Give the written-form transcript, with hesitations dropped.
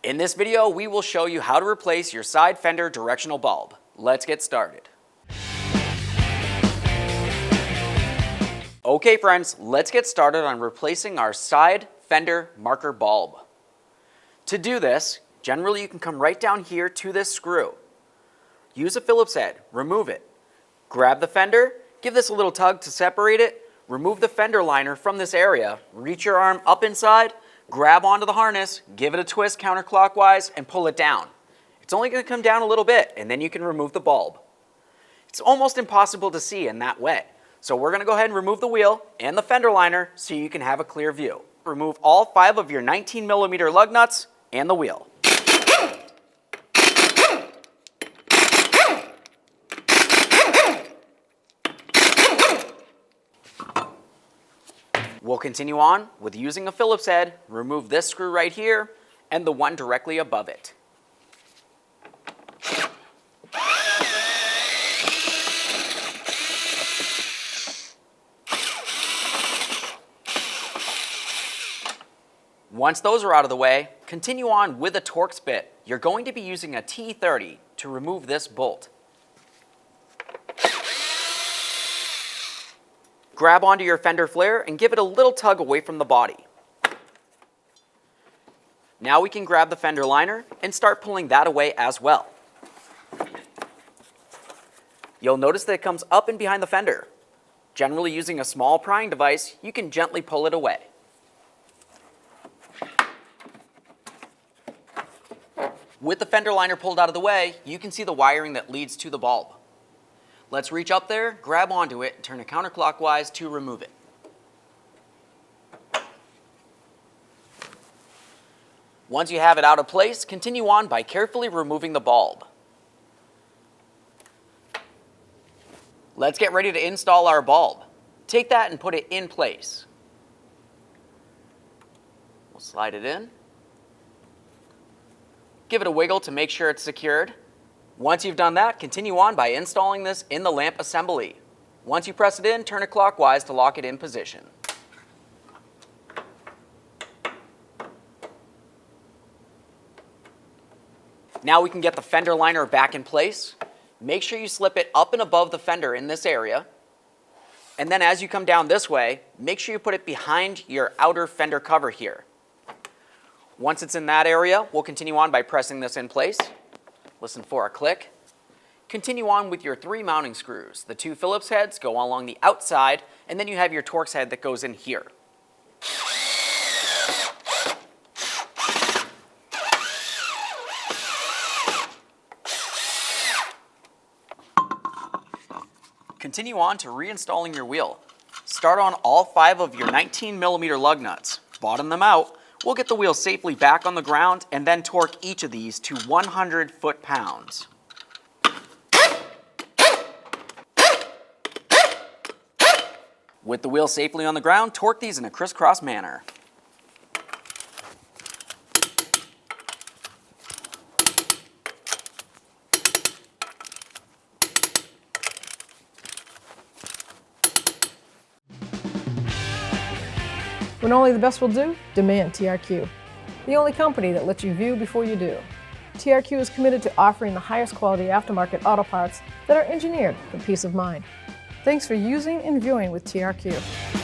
In this video, we will show you how to replace your side fender directional bulb. Let's get started. Okay friends, let's get started on replacing our side fender marker bulb. To do this, generally you can come right down here to this screw. Use a Phillips head, remove it. Grab the fender, give this a little tug to separate it, remove the fender liner from this area, reach your arm up inside, grab onto the harness, give it a twist counterclockwise, and pull it down. It's only going to come down a little bit, and then you can remove the bulb. It's almost impossible to see in that way, so we're going to go ahead and remove the wheel and the fender liner so you can have a clear view. Remove all 5 of your 19mm lug nuts and the wheel. We'll continue on with using a Phillips head, remove this screw right here and the one directly above it. Once those are out of the way, continue on with a Torx bit. You're going to be using a T30 to remove this bolt. Grab onto your fender flare and give it a little tug away from the body. Now we can grab the fender liner and start pulling that away as well. You'll notice that it comes up and behind the fender. Generally using a small prying device, you can gently pull it away. With the fender liner pulled out of the way, you can see the wiring that leads to the bulb. Let's reach up there, grab onto it, and turn it counterclockwise to remove it. Once you have it out of place, continue on by carefully removing the bulb. Let's get ready to install our bulb. Take that and put it in place. We'll slide it in. Give it a wiggle to make sure it's secured. Once you've done that, continue on by installing this in the lamp assembly. Once you press it in, turn it clockwise to lock it in position. Now we can get the fender liner back in place. Make sure you slip it up and above the fender in this area. And then as you come down this way, make sure you put it behind your outer fender cover here. Once it's in that area, we'll continue on by pressing this in place. Listen for a click. Continue on with your 3 mounting screws. The 2 Phillips heads go along the outside, and then you have your Torx head that goes in here. Continue on to reinstalling your wheel. Start on all 5 of your 19mm lug nuts. Bottom them out. We'll get the wheel safely back on the ground and then torque each of these to 100 foot-pounds. With the wheel safely on the ground, torque these in a crisscross manner. When only the best will do, demand TRQ. The only company that lets you view before you do. TRQ is committed to offering the highest quality aftermarket auto parts that are engineered for peace of mind. Thanks for using and viewing with TRQ.